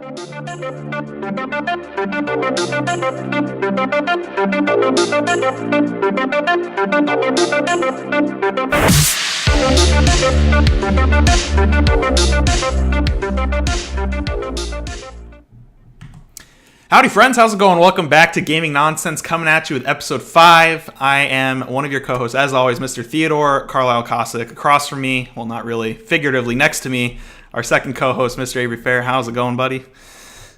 Howdy friends, how's it going? Welcome back to Gaming Nonsense, coming at you with episode 5. I am one of your co-hosts, as always, Mr. Theodore Carlisle Cossack. Across from me, well not really, figuratively next to me, our second co-host, Mr. Avery Fair. How's it going, buddy?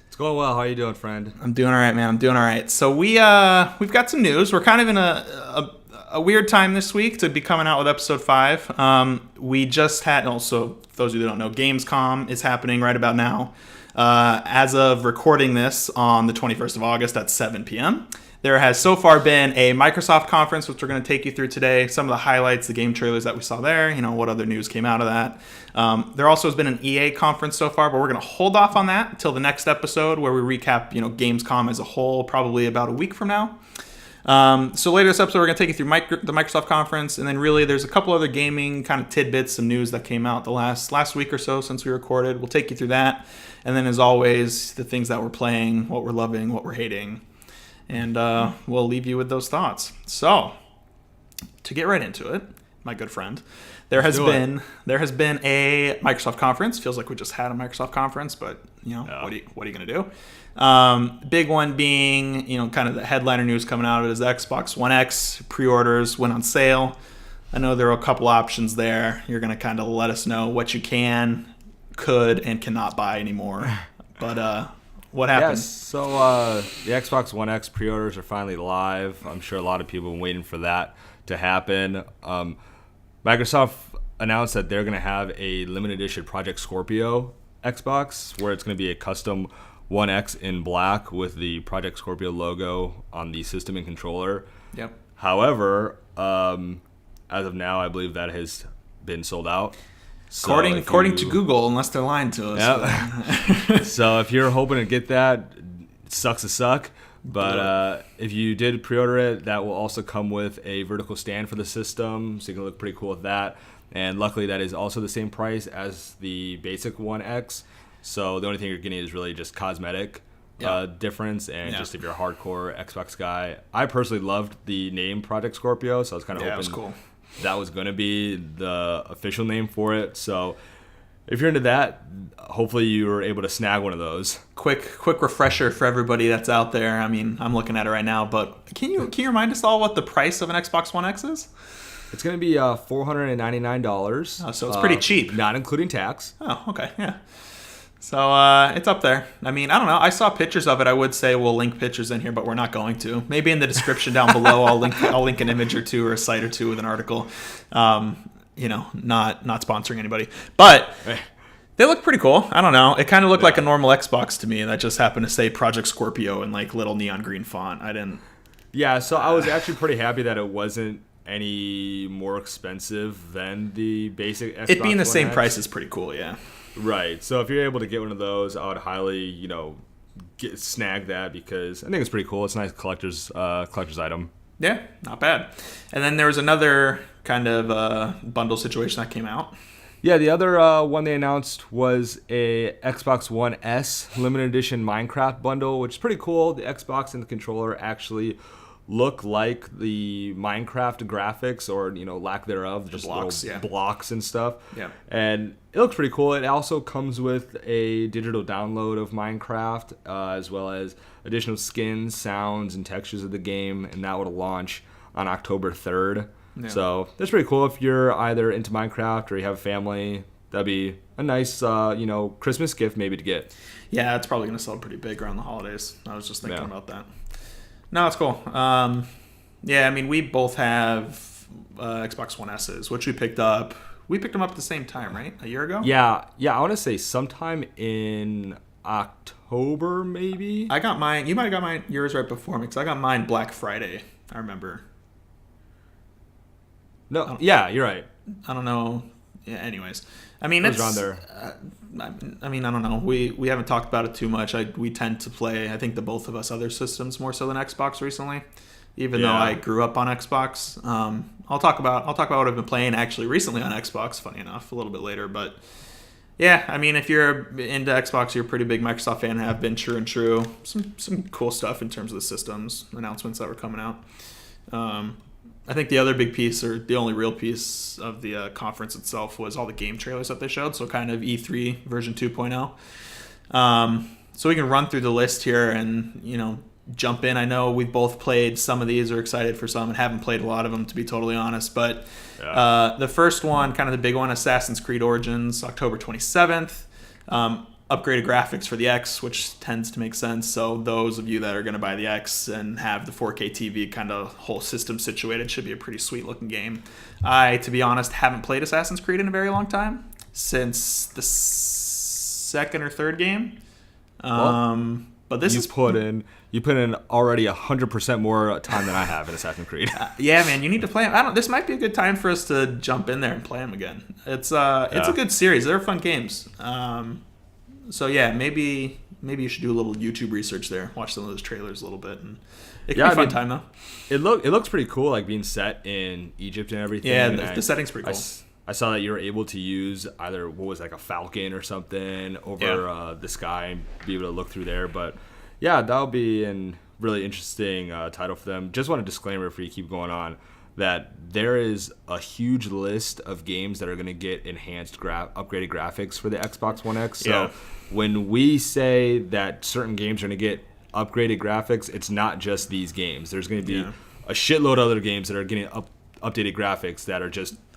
It's going well. How you doing, friend? I'm doing all right, man. I'm doing all right. So we've got some news. We're kind of in a weird time this week to be coming out with episode 5. We just had, also, for those of you that don't know, Gamescom is happening right about now. As of recording this on the 21st of August at 7 p.m., there has so far been a Microsoft conference, which we're going to take you through today. Some of the highlights, the game trailers that we saw there, what other news came out of that. There also has been an EA conference so far, but we're going to hold off on that until the next episode where we recap, Gamescom as a whole, probably about a week from now. So later this episode, we're going to take you through the Microsoft conference, and then really there's a couple other gaming kind of tidbits, some news that came out the last week or so since we recorded. We'll take you through that. And then, as always, the things that we're playing, what we're loving, what we're hating. And we'll leave you with those thoughts. So, to get right into it, my good friend, there has been a Microsoft conference. Feels like we just had a Microsoft conference, but, what are you going to do? Big one being, kind of the headliner news coming out of it is the Xbox One X pre-orders went on sale. I know there are a couple options there. You're going to kind of let us know what you could and cannot buy anymore, but what happened? Yes, so the Xbox One X pre-orders are finally live. I'm sure a lot of people have been waiting for that to happen. Microsoft announced that they're going to have a limited edition Project Scorpio Xbox, where it's going to be a custom One X in black with the Project Scorpio logo on the system and controller. Yep. However, as of now, I believe that has been sold out. So according to Google, unless they're lying to us. Yep. So if you're hoping to get that, it sucks to suck. But if you did pre-order it, that will also come with a vertical stand for the system, so you can look pretty cool with that. And luckily, that is also the same price as the basic One X. So the only thing you're getting is really just cosmetic difference. And just if you're a hardcore Xbox guy, I personally loved the name Project Scorpio, so I was kind of hoping it was cool. That was going to be the official name for it. So if you're into that, hopefully you were able to snag one of those. Quick refresher for everybody that's out there. I mean, I'm looking at it right now, but can you remind us all what the price of an Xbox One X is? It's going to be $499. Oh, so it's pretty cheap. Not including tax. Oh, okay, yeah. So it's up there. I mean, I don't know. I saw pictures of it. I would say we'll link pictures in here, but we're not going to. Maybe in the description down below, I'll link an image or two or a site or two with an article. Not sponsoring anybody, but they look pretty cool. I don't know. It kind of looked like a normal Xbox to me, and that just happened to say Project Scorpio in like little neon green font. I didn't. Yeah, so I was actually pretty happy that it wasn't any more expensive than the basic Xbox. It being the One same X. price is pretty cool. Yeah. Right. So if you're able to get one of those, I would highly, snag that because I think it's pretty cool. It's a nice collector's item. Yeah, not bad. And then there was another kind of bundle situation that came out. Yeah, the other one they announced was a Xbox One S limited edition Minecraft bundle, which is pretty cool. The Xbox and the controller actually look like the Minecraft graphics or lack thereof, just blocks, little blocks and stuff. Yeah. And it looks pretty cool. It also comes with a digital download of Minecraft, as well as additional skins, sounds, and textures of the game, and that will launch on October 3rd. Yeah. So that's pretty cool if you're either into Minecraft or you have a family. That'd be a nice, Christmas gift maybe to get. Yeah, it's probably going to sell pretty big around the holidays. I was just thinking about that. No, it's cool. I mean, we both have Xbox One S's, which we picked up. We picked them up at the same time, right? A year ago? Yeah. I want to say sometime in October, maybe. I got mine. You might have got yours right before me, because I got mine Black Friday. I remember. No, yeah, you're right. I don't know. Yeah. Anyways, I mean, it's around there. I mean, I don't know. We haven't talked about it too much. We tend to play, I think, the both of us other systems more so than Xbox recently. Even though I grew up on Xbox, I'll talk about what I've been playing actually recently on Xbox. Funny enough, a little bit later, but Yeah, I mean, if you're into Xbox, you're a pretty big Microsoft fan, have been true and true. Some cool stuff in terms of the systems announcements that were coming out. I think the other big piece, or the only real piece of the conference itself, was all the game trailers that they showed. So kind of E3 version 2.0. So we can run through the list here and jump in. I know we've both played some of these, or excited for some, and haven't played a lot of them, to be totally honest. But the first one, kind of the big one, Assassin's Creed Origins, October 27th. Upgraded graphics for the X, which tends to make sense. So those of you that are going to buy the X and have the 4K TV kind of whole system situated, should be a pretty sweet looking game. I, to be honest, haven't played Assassin's Creed in a very long time, since the second or third game. But this is put in already 100% more time than I have in Assassin's Creed. Yeah, man, you need to play them. This might be a good time for us to jump in there and play them again. It's a good series. They're fun games. So yeah, maybe you should do a little YouTube research there. Watch some of those trailers a little bit, and it can be a fun time though. It looks pretty cool, like being set in Egypt and everything. Yeah, the setting's pretty cool. I saw that you were able to use either like a falcon or something over the sky and be able to look through there. But yeah, that'll be a really interesting title for them. Just want a disclaimer before you keep going on, that there is a huge list of games that are going to get enhanced upgraded graphics for the Xbox One X. So when we say that certain games are going to get upgraded graphics, it's not just these games. There's going to be a shitload of other games that are getting updated graphics that are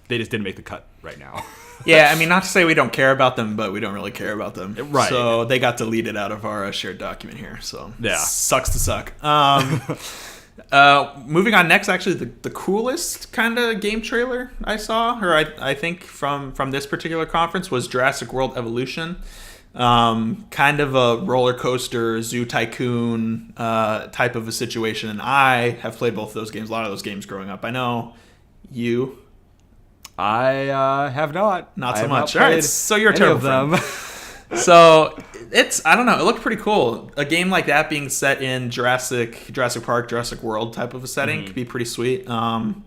they just didn't make the cut right now. Yeah, I mean, not to say we don't care about them, but we don't really care about them. Right. So they got deleted out of our shared document here. So sucks to suck. Moving on next, actually, the coolest kind of game trailer I saw, or I think from this particular conference, was Jurassic World Evolution. Kind of a roller coaster, zoo tycoon type of a situation. And I have played both of those games, a lot of those games growing up. I know you. I have not. Not so much. All right, so you're a terrible friend. So I don't know. It looked pretty cool. A game like that being set in Jurassic Park, Jurassic World type of a setting could be pretty sweet. I'm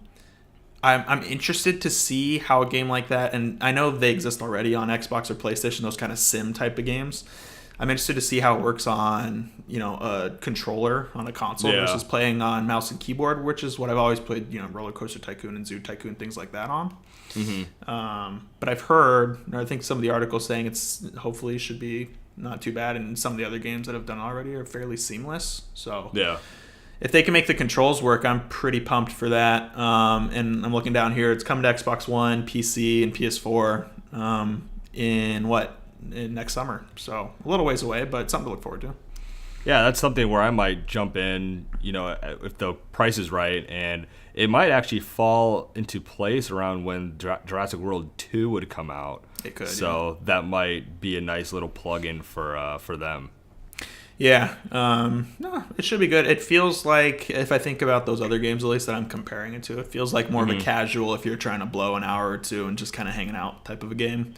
interested to see how a game like that, and I know they exist already on Xbox or PlayStation, those kind of sim type of games. I'm interested to see how it works on a controller on a console versus playing on mouse and keyboard, which is what I've always played Roller Coaster Tycoon and Zoo Tycoon, things like that on. But I've heard, or I think some of the articles saying it's hopefully should be not too bad, and some of the other games that have done already are fairly seamless. So if they can make the controls work, I'm pretty pumped for that. And I'm looking down here; it's coming to Xbox One, PC, and PS4 in next summer. So a little ways away, but something to look forward to. Yeah, that's something where I might jump in, if the price is right, and it might actually fall into place around when Jurassic World 2 would come out. It could. So that might be a nice little plug-in for them. Yeah. No, it should be good. It feels like, if I think about those other games, at least that I'm comparing it to, it feels like more of a casual, if you're trying to blow an hour or two and just kind of hanging out type of a game.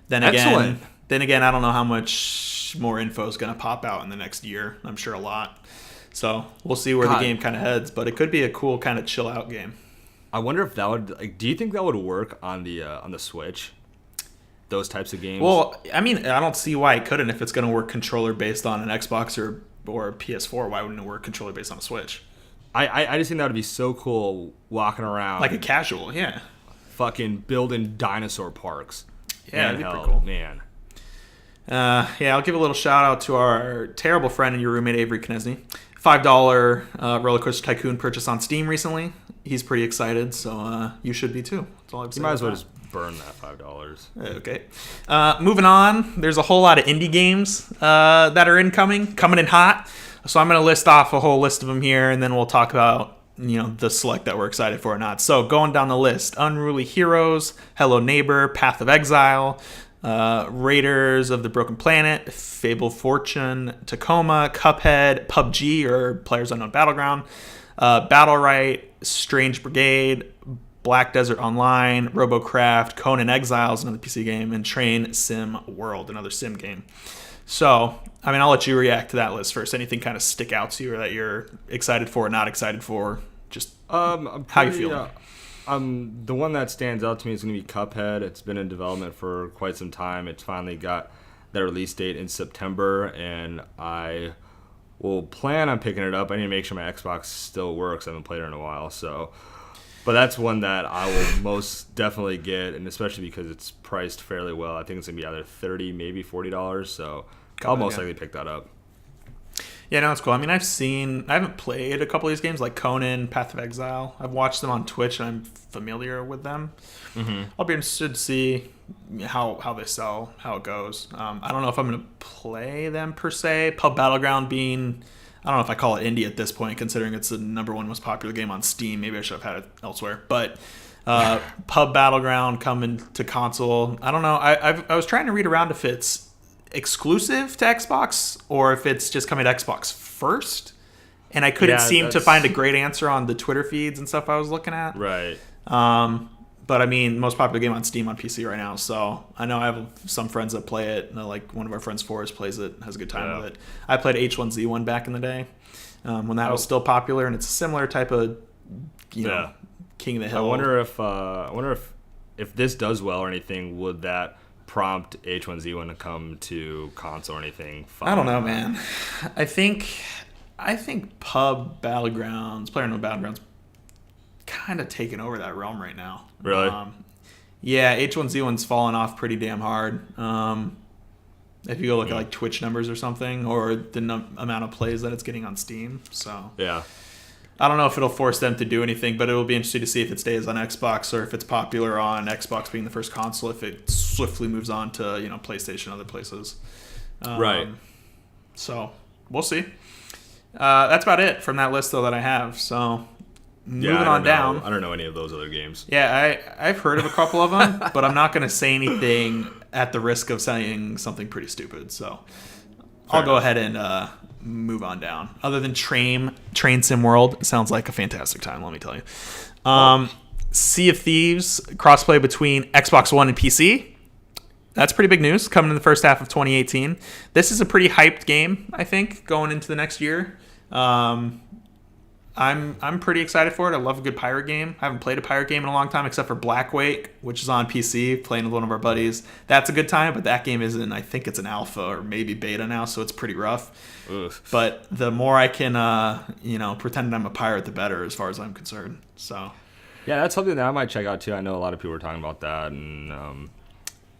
Then again, I don't know how much more info is going to pop out in the next year. I'm sure a lot. So we'll see where the game kind of heads, but it could be a cool kind of chill out game. I wonder if that would, do you think that would work on the Switch? Those types of games? Well, I mean, I don't see why it couldn't. If it's going to work controller based on an Xbox or PS4, why wouldn't it work controller based on a Switch? I just think that would be so cool walking around. Like a casual, yeah. Fucking building dinosaur parks. Yeah, that'd be pretty cool. Man. I'll give a little shout out to our terrible friend and your roommate Avery Knesny. $5 Roller Coaster Tycoon purchase on Steam recently. He's pretty excited, so you should be too. That's all I've said. You might as well just burn that $5. Okay. Moving on, there's a whole lot of indie games that are coming in hot. So I'm going to list off a whole list of them here, and then we'll talk about the select that we're excited for or not. So going down the list: Unruly Heroes, Hello Neighbor, Path of Exile, Raiders of the Broken Planet, Fable Fortune, Tacoma, Cuphead, PUBG or Players Unknown Battleground, Battle Right, Strange Brigade, Black Desert Online, RoboCraft, Conan Exiles, another PC game, and Train Sim World, another sim game. So, I mean, I'll let you react to that list first. Anything kind of stick out to you or that you're excited for or not excited for? Just how you feeling? The one that stands out to me is going to be Cuphead. It's been in development for quite some time. It's finally got their release date in September, and I will plan on picking it up. I need to make sure my Xbox still works. I haven't played it in a while, so. But that's one that I will most definitely get, and especially because it's priced fairly well. I think it's going to be either $30, maybe $40, so I'll most likely pick that up. Yeah, no, it's cool. I mean, I haven't played a couple of these games like Conan, Path of Exile. I've watched them on Twitch, and I'm familiar with them. Mm-hmm. I'll be interested to see how they sell, how it goes. I don't know if I'm going to play them per se. Pub Battleground being, I don't know if I call it indie at this point, considering it's the #1 most popular game on Steam. Maybe I should have had it elsewhere. But Pub Battleground coming to console. I don't know. I was trying to read around if it's exclusive to Xbox or if it's just coming to Xbox first, and I couldn't seem to find a great answer on the Twitter feeds and stuff I was looking at. Right. But I mean, most popular game on Steam on PC right now, so I know I have some friends that play it. And like one of our friends, Forrest, plays it, has a good time with it. I played H1Z1 back in the day when that was still popular, and it's a similar type of King of the Hill. I wonder if this does well or anything, would that prompt H1Z1 to come to console or anything? I don't know, man. I think Pub Battlegrounds, PlayerUnknown Battlegrounds, kind of taking over that realm right now. Really? Yeah, H1Z1's fallen off pretty damn hard. If you go look at like Twitch numbers or something, or the amount of plays that it's getting on Steam. So yeah. I don't know if it'll force them to do anything, but it will be interesting to see if it stays on Xbox or if it's popular on Xbox being the first console, if it swiftly moves on to, PlayStation and other places. Right. So we'll see. That's about it from that list, though, that I have. So moving on down. I don't know any of those other games. Yeah, I've heard of a couple of them, but I'm not going to say anything at the risk of saying something pretty stupid. So I'll go ahead and move on down. Other than Train Sim World, sounds like a fantastic time, let me tell you. Sea of Thieves crossplay between Xbox One and PC. That's pretty big news coming in the first half of 2018. This is a pretty hyped game, I think, going into the next year. I'm pretty excited for it. I love a good pirate game. I haven't played a pirate game in a long time except for Blackwake, which is on PC, playing with one of our buddies. That's a good time, but that game isn't. I think it's an alpha or maybe beta now, so it's pretty rough. Ugh. But the more I can, pretend I'm a pirate, the better, as far as I'm concerned. So, yeah, that's something that I might check out too. I know a lot of people are talking about that, and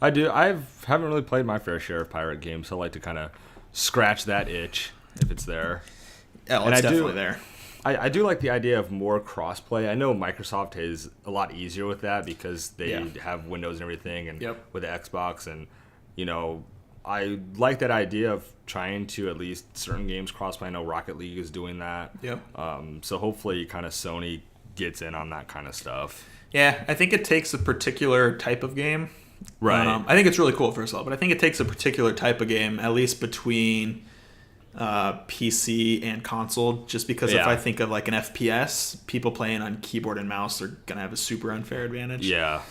I haven't really played my fair share of pirate games, so I like to kind of scratch that itch if it's there. Yeah, well, it's definitely there. I do like the idea of more crossplay. I know Microsoft is a lot easier with that because they have Windows and everything, and with the Xbox, and I like that idea of trying to at least certain games crossplay. I know Rocket League is doing that. Yep. So hopefully, kind of Sony gets in on that kind of stuff. Yeah, I think it takes a particular type of game. Right. I think it's really cool, first of all, but I think it takes a particular type of game, at least between PC and console, just because if I think of like an FPS, people playing on keyboard and mouse are going to have a super unfair advantage. Yeah.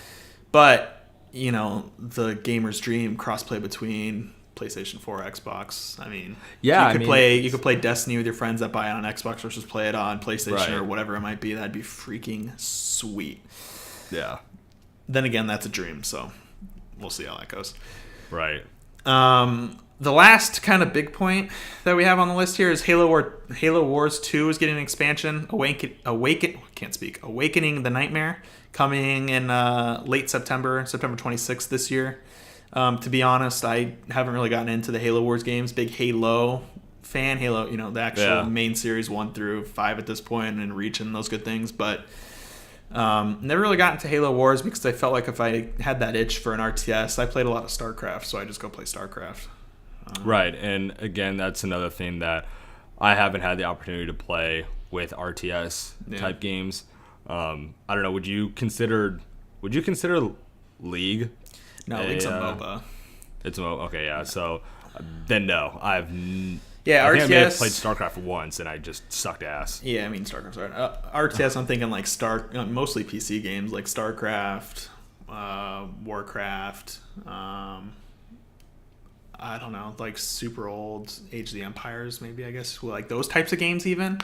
But, the gamer's dream, crossplay between PlayStation 4, Xbox. I mean, you could play Destiny with your friends that buy it on Xbox versus play it on PlayStation or whatever it might be. That'd be freaking sweet. Yeah. Then again, that's a dream, so we'll see how that goes. Right. The last kind of big point that we have on the list here is Halo Wars 2 is getting an expansion. Awakening the Nightmare, coming in late September 26th this year. To be honest, I haven't really gotten into the Halo Wars games. Big Halo fan. Halo, the actual main series 1 through 5 at this point, and Reach and those good things. But never really got into Halo Wars because I felt like if I had that itch for an RTS, I played a lot of StarCraft, so I just go play StarCraft. Right, and again, that's another thing that I haven't had the opportunity to play with RTS type games. I don't know. Would you consider League? No, League's a MOBA. It's a MOBA. Okay, yeah. So then no, I think RTS. I may have played StarCraft once, and I just sucked ass. Yeah, I mean StarCraft's right. RTS, I'm thinking like mostly PC games like StarCraft, Warcraft. I don't know, like super old Age of the Empires, maybe, I guess. Like those types of games even.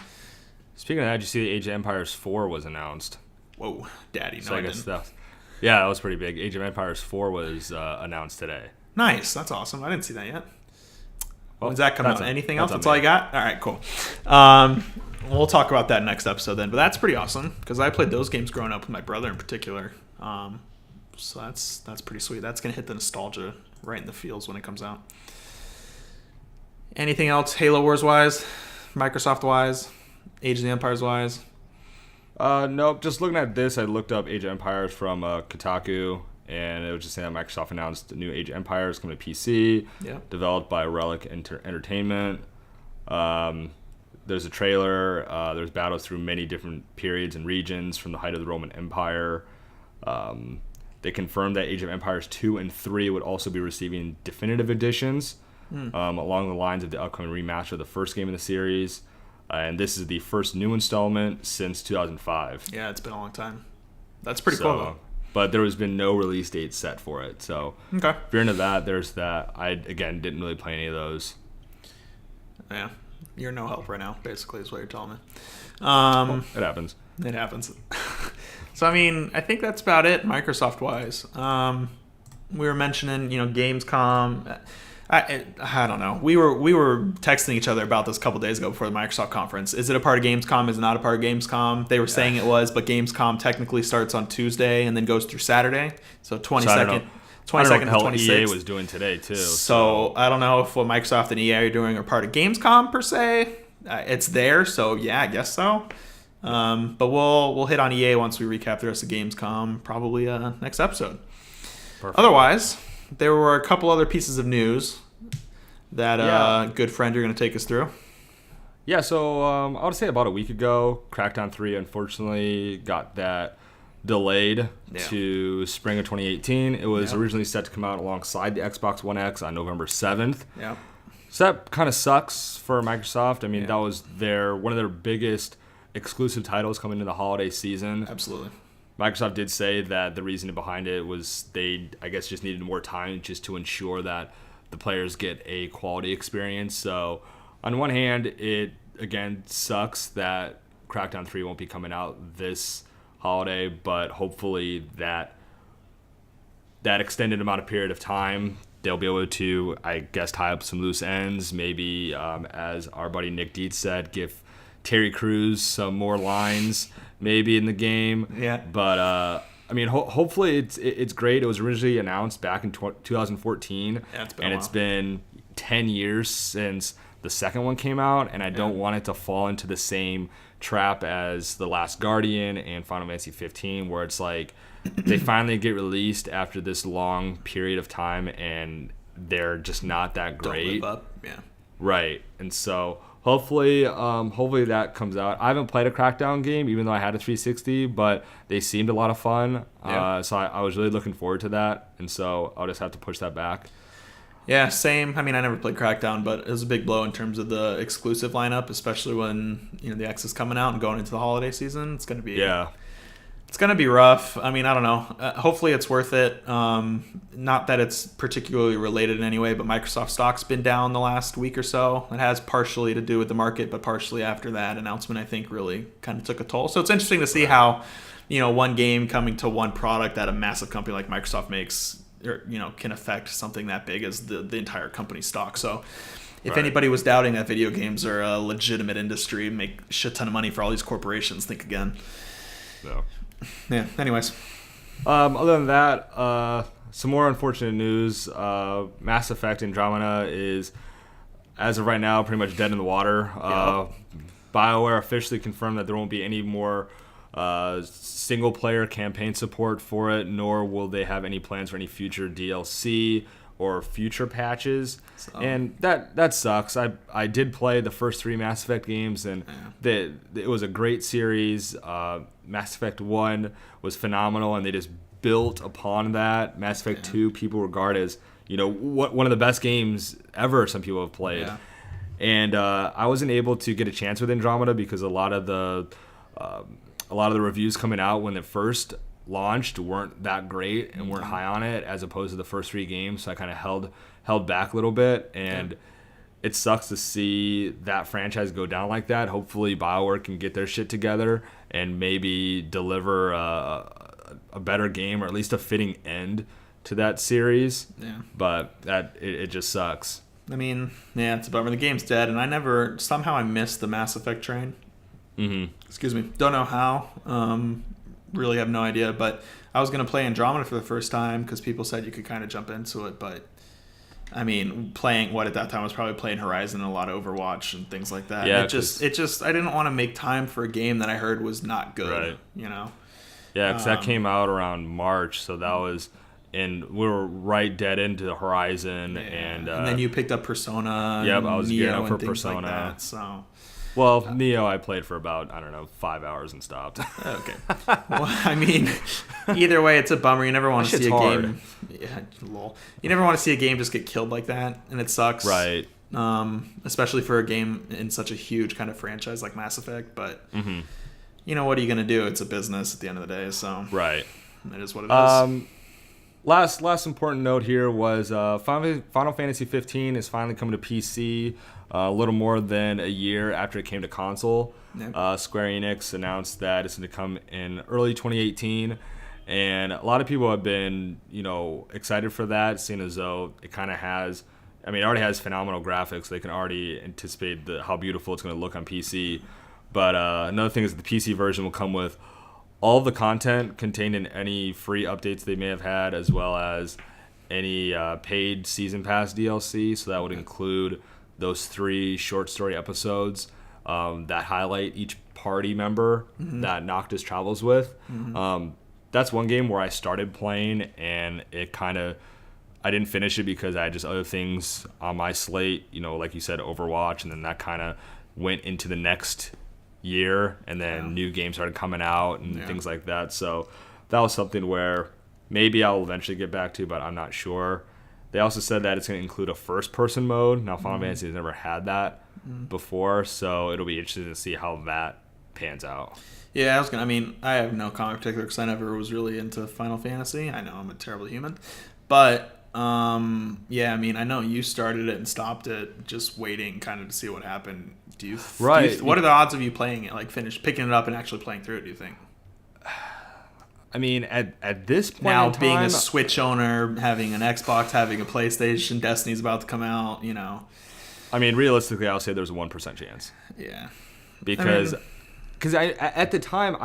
Speaking of that, did you see the Age of Empires 4 was announced? Whoa, daddy. No, So I I guess didn't. that was pretty big. Age of Empires 4 was announced today. Nice. That's awesome. I didn't see that yet. Well, When's that come out? that's Anything that's else? That's on all me. you got? All right, cool. We'll talk about that next episode then. But that's pretty awesome because I played those games growing up with my brother in particular. So that's pretty sweet. That's gonna hit the nostalgia right in the feels when it comes out. Anything else Halo Wars wise, Microsoft wise, Age of the Empires wise? Nope. Just looking at this, I looked up Age of Empires from Kotaku, and it was just saying that Microsoft announced the new Age of Empires coming to PC, developed by Relic Entertainment. There's a trailer. There's battles through many different periods and regions from the height of the Roman Empire. They confirmed that Age of Empires 2 and 3 would also be receiving definitive editions along the lines of the upcoming remaster of the first game in the series. And this is the first new installment since 2005. Yeah, it's been a long time. That's pretty cool, though. But there has been no release date set for it. So Okay. if you're into that, there's that. I, again, didn't really play any of those. Yeah. You're no help right now, basically, is what you're telling me. It happens. It happens. So, I mean, I think that's about it, Microsoft-wise. We were mentioning, Gamescom. I don't know. We were texting each other about this a couple days ago before the Microsoft conference. Is it a part of Gamescom? Is it not a part of Gamescom? They were saying it was, but Gamescom technically starts on Tuesday and then goes through Saturday. So 22nd. I don't know 22nd to what 26th. EA was doing today, too. So I don't know if what Microsoft and EA are doing are part of Gamescom per se. It's there, so yeah, I guess so. But we'll hit on EA once we recap the rest of Gamescom, probably next episode. Perfect. Otherwise, there were a couple other pieces of news that good friend you're going to take us through. Yeah, so I would say about a week ago, Crackdown 3 unfortunately got that delayed to spring of 2018. It was originally set to come out alongside the Xbox One X on November 7th. Yeah. So that kind of sucks for Microsoft. I mean, that was one of their biggest exclusive titles coming into the holiday season. Absolutely. Microsoft did say that the reason behind it was they, I guess, just needed more time just to ensure that the players get a quality experience. So on one hand, it, again, sucks that Crackdown 3 won't be coming out this holiday, but hopefully that extended amount of period of time, they'll be able to, I guess, tie up some loose ends. Maybe, as our buddy Nick Dietz said, give Terry Crews some more lines maybe in the game. Yeah. But, I mean, hopefully it's great. It was originally announced back in 2014. Yeah, it's been and a while. it's been 10 years since the second one came out, and I don't want it to fall into the same trap as The Last Guardian and Final Fantasy 15, where it's like they finally get released after this long period of time and they're just not that great. Don't live up. Yeah. Right. And so hopefully that comes out. I haven't played a Crackdown game, even though I had a 360, but they seemed a lot of fun. Yeah. So I was really looking forward to that, and so I'll just have to push that back. Yeah, same. I mean, I never played Crackdown, but it was a big blow in terms of the exclusive lineup, especially when the X is coming out and going into the holiday season. It's going to be it's going to be rough. I mean, I don't know. Hopefully, it's worth it. Not that it's particularly related in any way, but Microsoft stock's been down the last week or so. It has partially to do with the market, but partially after that announcement, I think really kind of took a toll. So it's interesting to see how one game coming to one product that a massive company like Microsoft makes, or can affect something that big as the entire company stock. So if anybody was doubting that video games are a legitimate industry and make a shit ton of money for all these corporations, think again. So Yeah, anyways. Other than that, some more unfortunate news. Mass Effect Andromeda is, as of right now, pretty much dead in the water. BioWare officially confirmed that there won't be any more single-player campaign support for it, nor will they have any plans for any future DLC or future patches. And that sucks. I did play the first 3 Mass Effect games, and it was a great series. Mass Effect 1 was phenomenal, and they just built upon that. Mass Effect 2 people regard as one of the best games ever some people have played. Yeah. And I wasn't able to get a chance with Andromeda because a lot of the reviews coming out when it first launched weren't that great and weren't high on it, as opposed to the first 3 games. So I kind of held back a little bit. And it sucks to see that franchise go down like that. Hopefully BioWare can get their shit together and maybe deliver a better game, or at least a fitting end to that series. Yeah. But it just sucks. I mean, yeah, it's a bummer. The game's dead, and somehow I missed the Mass Effect train. Mm-hmm. Excuse me. Don't know how. Really have no idea, but I was going to play Andromeda for the first time because people said you could kind of jump into it, but I mean, playing what at that time I was probably playing Horizon and a lot of Overwatch and things like that. Yeah, it just I didn't want to make time for a game that I heard was not good. Right. You know. Yeah, because that came out around March, so that was, and we were right dead into the Horizon, and then you picked up Persona. Yep, I was gearing Neo up for and things Persona. Like that, so. Well, Neo I played for about, 5 hours and stopped. Okay. Well, I mean, either way, it's a bummer. You never want to see a game. Yeah, lol. You never want to see a game just get killed like that, and it sucks. Right. Especially for a game in such a huge kind of franchise like Mass Effect. But, you know, what are you going to do? It's a business at the end of the day, so. Right. It is what it is. Last important note here was Final Fantasy 15 is finally coming to PC. A little more than a year after it came to console. Yep. Square Enix announced that it's going to come in early 2018, and a lot of people have been, excited for that, seeing as though it kind of has. I mean, it already has phenomenal graphics. They can already anticipate how beautiful it's going to look on PC. But another thing is the PC version will come with all of the content contained in any free updates they may have had, as well as any paid Season Pass DLC. So that would include those 3 short story episodes that highlight each party member that Noctis travels with. That's one game where I started playing, and it I didn't finish it because I had just other things on my slate, like you said, Overwatch, and then that kind of went into the next year, and then new games started coming out and things like that. So that was something where maybe I'll eventually get back to, but I'm not sure. They also said that it's going to include a first-person mode. Now, Final Fantasy has never had that before, so it'll be interesting to see how that pans out. Yeah, I have no comment particular because I never was really into Final Fantasy. I know I'm a terrible human. But, I know you started it and stopped it just waiting kind of to see what happened. What are the odds of you playing it, like picking it up and actually playing through it, do you think? I mean, at this point now, in time, being a Switch owner, having an Xbox, having a PlayStation, Destiny's about to come out, I mean, realistically, I'll say there's a 1% chance. Yeah. Because at the time,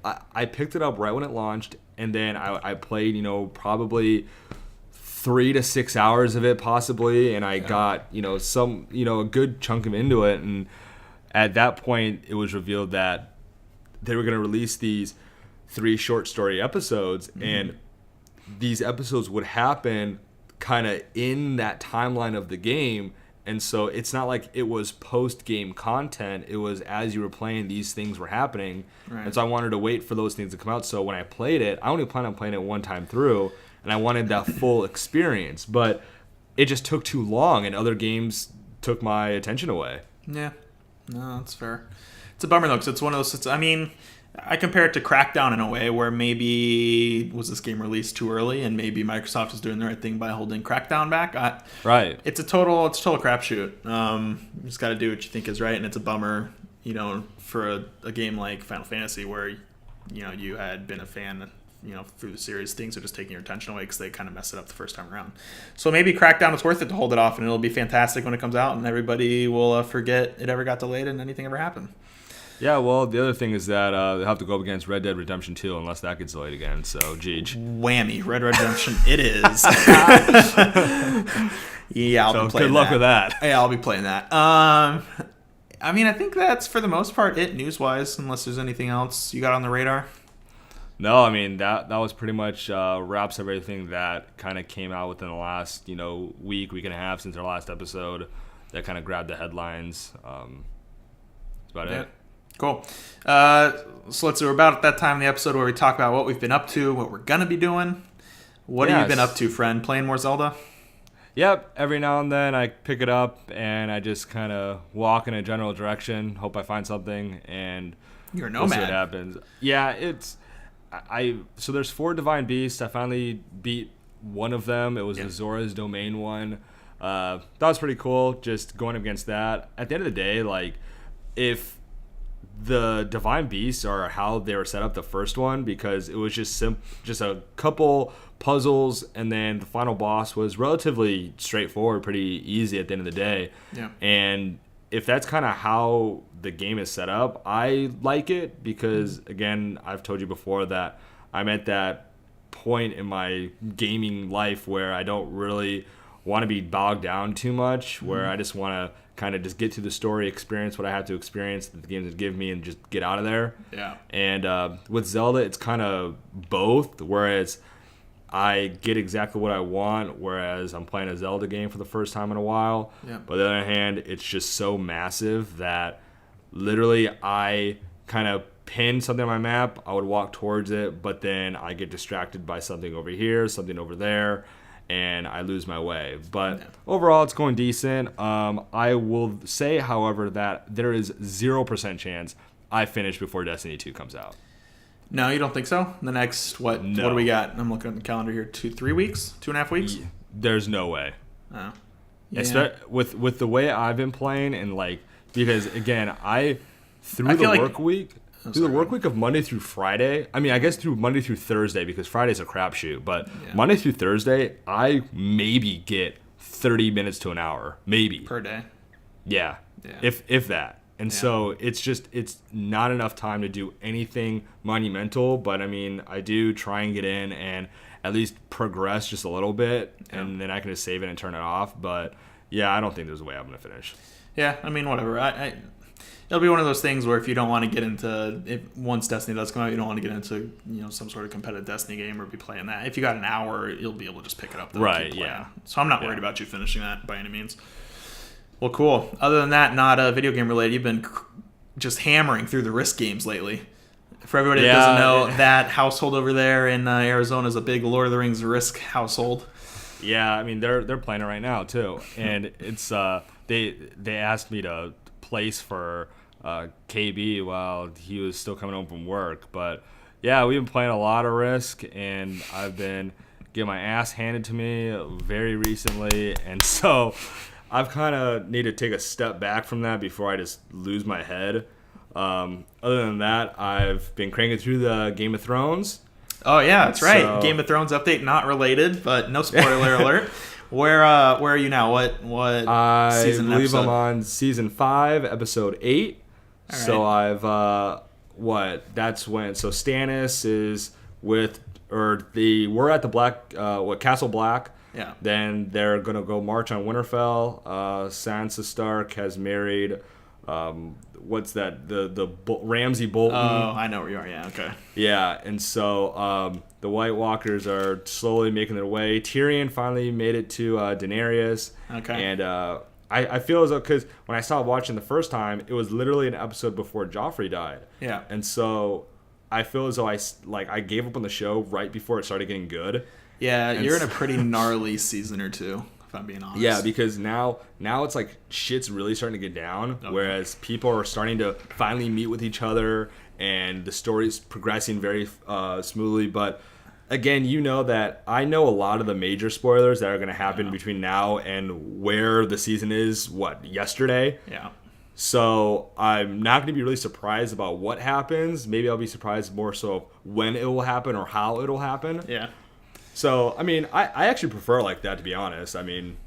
I picked it up right when it launched, and then I played, probably 3 to 6 hours of it possibly, and I got, a good chunk of into it, and at that point, it was revealed that they were going to release these 3 short story episodes, and these episodes would happen kind of in that timeline of the game, and so it's not like it was post-game content. It was as you were playing, these things were happening, and so I wanted to wait for those things to come out. So when I played it, I only planned on playing it one time through, and I wanted that full experience, but it just took too long, and other games took my attention away. Yeah, no, that's fair. It's a bummer though, because it's one of those. I compare it to Crackdown in a way where maybe was this game released too early, and maybe Microsoft was doing the right thing by holding Crackdown back. Right. It's a total crapshoot. You just got to do what you think is right, and it's a bummer, for a game like Final Fantasy where, you had been a fan, through the series. Things are just taking your attention away because they kind of messed it up the first time around. So maybe Crackdown is worth it to hold it off, and it'll be fantastic when it comes out, and everybody will forget it ever got delayed and anything ever happened. Yeah, well, the other thing is that they'll have to go up against Red Dead Redemption 2 unless that gets delayed again, so Jeej. Whammy. Red Dead Redemption it is. Yeah, I'll be playing that. Good luck with that. Yeah, I'll be playing that. I think that's for the most part it news-wise, unless there's anything else you got on the radar. No, I mean, that was pretty much wraps everything that kind of came out within the last, week and a half since our last episode that kind of grabbed the headlines. That's about it. Cool. So we're about at that time in the episode where we talk about what we've been up to, what we're going to be doing. What have you been up to, friend? Playing more Zelda? Yep. Every now and then I pick it up and I just kind of walk in a general direction, hope I find something, and you're a nomad. We'll see what happens. Yeah, so there's 4 Divine Beasts. I finally beat one of them. It was the Zora's Domain one. that was pretty cool. Just going up against that. At the end of the day, like if the Divine Beasts are how they were set up the first one, because it was just a couple puzzles, and then the final boss was relatively straightforward, pretty easy at the end of the day. Yeah. And if that's kind of how the game is set up, I like it because, again, I've told you before that I'm at that point in my gaming life where I don't really want to be bogged down too much, where I just want to kind of just get to the story, experience what I have to experience that the games would give me, and just get out of there. Yeah. And with Zelda, it's kind of both, whereas I get exactly what I want, whereas I'm playing a Zelda game for the first time in a while. Yeah. But on the other hand, it's just so massive that literally I kind of pin something on my map, I would walk towards it, but then I get distracted by something over here, something over there, and I lose my way. But overall, it's going decent. I will say, however, that there is 0% chance I finish before Destiny 2 comes out. No, you don't think so? The next, what do we got? I'm looking at the calendar here. 3 weeks? 2.5 weeks? There's no way. Oh. Yeah. With the way I've been playing, and like, because again, through the work week of Monday through Friday, I mean, I guess through Monday through Thursday, because Friday's a crapshoot, but Monday through Thursday, I maybe get 30 minutes to an hour, maybe. Per day? Yeah. If that. And so it's not enough time to do anything monumental, but I mean, I do try and get in and at least progress just a little bit, and then I can just save it and turn it off. But yeah, I don't think there's a way I'm going to finish. Yeah, I mean, whatever. It'll be one of those things where if you don't want to get into, once Destiny does come out, you don't want to get into some sort of competitive Destiny game or be playing that. If you got an hour, you'll be able to just pick it up. Right, yeah. So I'm not worried about you finishing that by any means. Well, cool. Other than that, not video game related, you've been just hammering through the Risk games lately. For everybody that doesn't know, that household over there in Arizona is a big Lord of the Rings Risk household. Yeah, I mean they're playing it right now too, and it's they asked me to place for KB while he was still coming home from work, but yeah, we've been playing a lot of Risk, and I've been getting my ass handed to me very recently, and so I've kind of need to take a step back from that before I just lose my head. Other than that, I've been cranking through the Game of Thrones. Oh yeah, that's right. Game of Thrones update, not related, but no spoiler alert. Where are you now? What season? I believe I'm on season 5, episode 8. All right. So I've that's when. So Stannis is with, we're at the Castle Black. Yeah. Then they're gonna go march on Winterfell. Sansa Stark has married. What's that? The Ramsay Bolton. Oh, I know where you are. Yeah. Okay. Yeah, and so the White Walkers are slowly making their way. Tyrion finally made it to Daenerys. Okay. And I feel as though, because when I started watching the first time, it was literally an episode before Joffrey died. Yeah. And so I feel as though I gave up on the show right before it started getting good. Yeah, you're in a pretty gnarly season or two, if I'm being honest. Yeah, because now it's like shit's really starting to get down, whereas people are starting to finally meet with each other, and the story's progressing very smoothly. But again, you know that I know a lot of the major spoilers that are going to happen between now and where the season is, yesterday? Yeah. So I'm not going to be really surprised about what happens. Maybe I'll be surprised more so when it will happen or how it will happen. Yeah. So, I mean, I actually prefer like that, to be honest. I mean,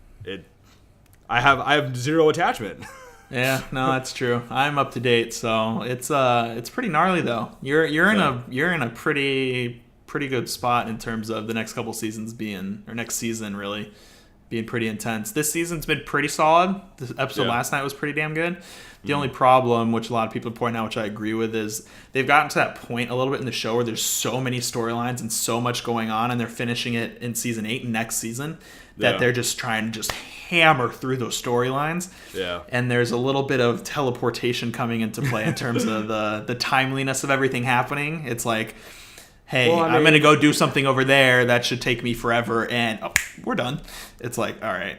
I have zero attachment. Yeah, no, that's true. I'm up to date, so it's pretty gnarly though. You're in a pretty good spot in terms of the next couple seasons next season really being pretty intense. This season's been pretty solid. The episode last night was pretty damn good. The only problem, which a lot of people point out, which I agree with, is they've gotten to that point a little bit in the show where there's so many storylines and so much going on, and they're finishing it in season 8 next season, that they're just trying to just hammer through those storylines. Yeah. And there's a little bit of teleportation coming into play in terms of the timeliness of everything happening. It's like, hey, I'm going to go do something over there that should take me forever, and we're done. It's like, all right.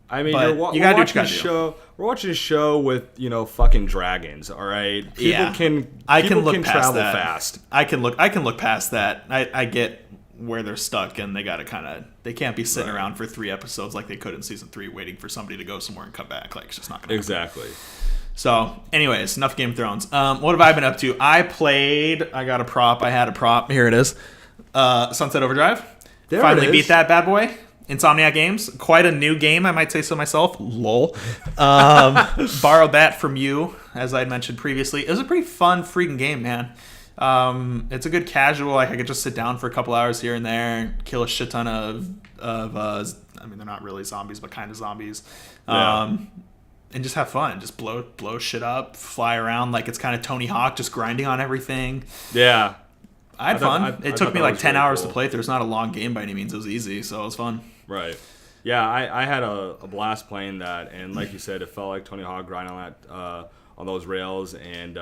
I mean, you gotta do what you gotta do. We're watching a show with, fucking dragons, all right? People can look travel fast. I can look past that. I get where they're stuck, and they can't be sitting around for 3 episodes like they could in season 3 waiting for somebody to go somewhere and come back. Like, it's just not gonna happen. Exactly. So, anyways, enough Game of Thrones. What have I been up to? I got a prop. I had a prop. Here it is. Sunset Overdrive. There Finally it is. beat that bad boy. Insomniac Games. Quite a new game, I might say so myself. Lol. Borrowed that from you, as I had mentioned previously. It was a pretty fun freaking game, man. It's a good casual. Like, I could just sit down for a couple hours here and there and kill a shit ton of I mean, they're not really zombies, but kind of zombies. Yeah. And just have fun. Just blow shit up, fly around like it's kind of Tony Hawk, just grinding on everything. Yeah. I had fun. It took me like 10 hours to cool. play through. It's not a long game by any means. It was easy, so it was fun. Right. Yeah, I had a blast playing that, and like you said, it felt like Tony Hawk grinding on that on those rails, and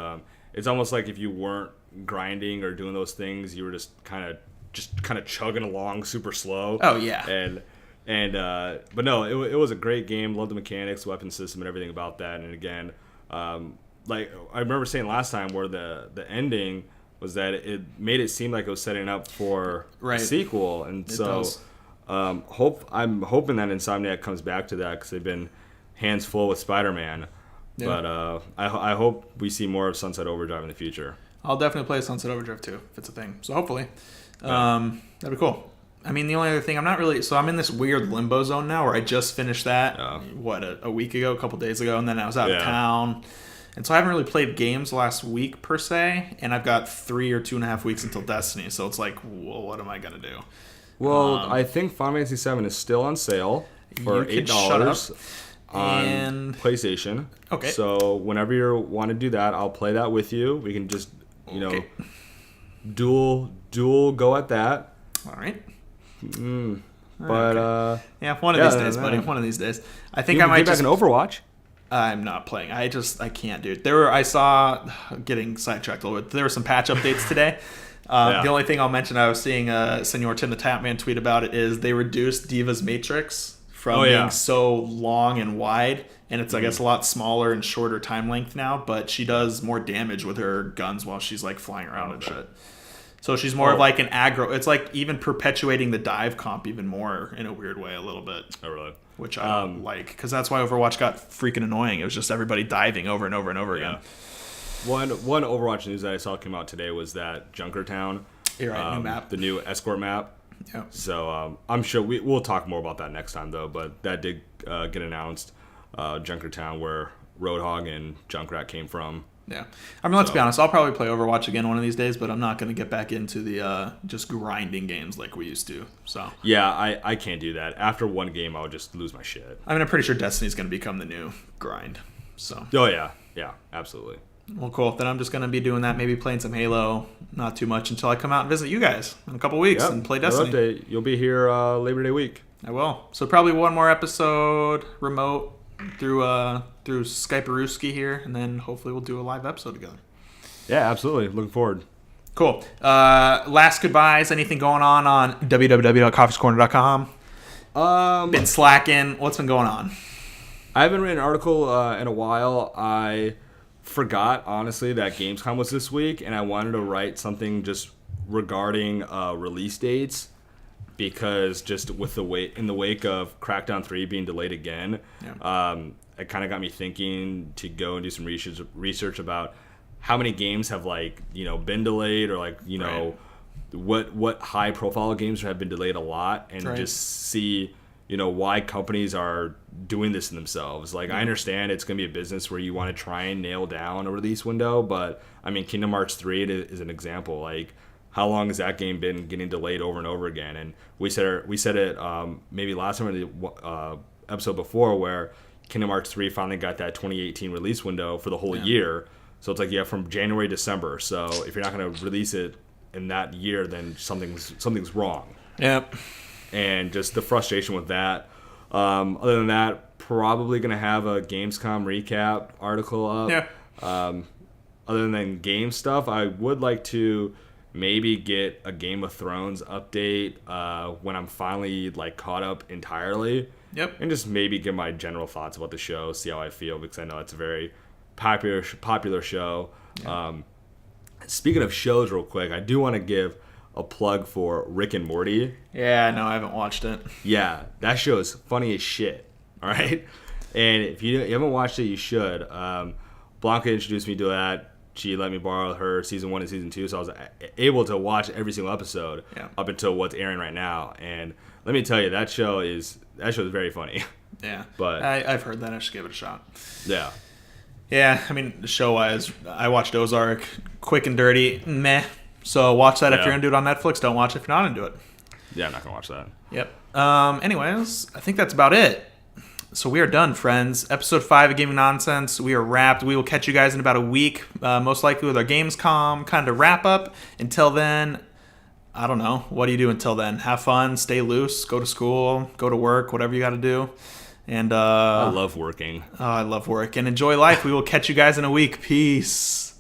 it's almost like if you weren't grinding or doing those things, you were just kind of chugging along super slow. Oh yeah. But no, it was a great game. Loved the mechanics, weapon system, and everything about that. And again, like I remember saying last time, where the ending was that it made it seem like it was setting up for a sequel, and I'm hoping that Insomniac comes back to that, because they've been hands full with Spider-Man. Yeah. But I hope we see more of Sunset Overdrive in the future. I'll definitely play Sunset Overdrive too, if it's a thing. So hopefully, that'd be cool. I mean, the only other thing, I'm in this weird limbo zone now where I just finished that, a week ago, a couple days ago, and then I was out of town. And so I haven't really played games last week, per se, and I've got 3 or 2.5 weeks until Destiny, so it's like, well, what am I going to do? Well, I think Final Fantasy VII is still on sale for $8 on PlayStation. Okay. So whenever you want to do that, I'll play that with you. We can just, dual go at that. All right. But yeah, one of these days, buddy. One of these days. I think I might get back in Overwatch. I'm not playing. I can't, dude. I saw, getting sidetracked a little bit. There were some patch updates today. The only thing I'll mention, I was seeing Senor Tim the Tapman tweet about it, is they reduced Diva's Matrix from being so long and wide, and it's I guess a lot smaller and shorter time length now, but she does more damage with her guns while she's like flying around and shit. So she's more of like an aggro. It's like even perpetuating the dive comp even more in a weird way a little bit. Oh, really? Which I don't like, because that's why Overwatch got freaking annoying. It was just everybody diving over and over and over again. One Overwatch news that I saw came out today was that Junkertown, new map, the new escort map. Yeah. So I'm sure we'll talk more about that next time, though. But that did get announced, Junkertown, where Roadhog and Junkrat came from. Yeah. I mean, let's be honest. I'll probably play Overwatch again one of these days, but I'm not going to get back into the just grinding games like we used to. So yeah, I can't do that. After one game, I'll just lose my shit. I mean, I'm pretty sure Destiny's going to become the new grind. So. Oh yeah, absolutely. Well, cool. Then I'm just going to be doing that, maybe playing some Halo, not too much, until I come out and visit you guys in a couple weeks and play Destiny. Update. You'll be here Labor Day week. I will. So probably one more episode remote through Skype-a-rooski here, and then hopefully we'll do a live episode together. Yeah, absolutely. Looking forward. Cool. Last goodbyes. Anything going on www.coffeescorner.com? Been slacking. What's been going on? I haven't written an article in a while. I forgot, honestly, that Gamescom was this week, and I wanted to write something just regarding release dates, because just with in the wake of Crackdown 3 being delayed again, it kind of got me thinking to go and do some research about how many games have been delayed, or what high profile games have been delayed a lot, and just see why companies are doing this in themselves. I understand it's going to be a business where you want to try and nail down a release window, but I mean, Kingdom Hearts 3 is an example. How long has that game been getting delayed over and over again? And we said it maybe last time in the episode before, where Kingdom Hearts 3 finally got that 2018 release window for the whole year. So it's from January to December. So if you're not going to release it in that year, then something's wrong. Yep. And just the frustration with that. Other than that, probably going to have a Gamescom recap article up. Yeah. Other than game stuff, I would like to maybe get a Game of Thrones update when I'm finally caught up entirely. Yep. And just maybe give my general thoughts about the show, see how I feel, because I know it's a very popular show. Yeah. Speaking of shows real quick, I do want to give a plug for Rick and Morty. Yeah, no, I haven't watched it. Yeah, that show is funny as shit. All right, and if you haven't watched it, you should. Blanca introduced me to that. She let me borrow her season 1 and season 2, so I was able to watch every single episode up until what's airing right now. And let me tell you, that show is very funny. Yeah, but I've heard that. I should give it a shot. Yeah. Yeah, I mean, show-wise, I watched Ozark, quick and dirty, meh. So watch that if you're going to do it on Netflix. Don't watch it if you're not into it. Yeah, I'm not going to watch that. Yep. Anyways, I think that's about it. So we are done, friends. Episode 5 of Gaming Nonsense. We are wrapped. We will catch you guys in about a week, most likely with our Gamescom kind of wrap-up. Until then, I don't know. What do you do until then? Have fun, stay loose, go to school, go to work, whatever you got to do. And I love working. Oh, I love work. And enjoy life. We will catch you guys in a week. Peace.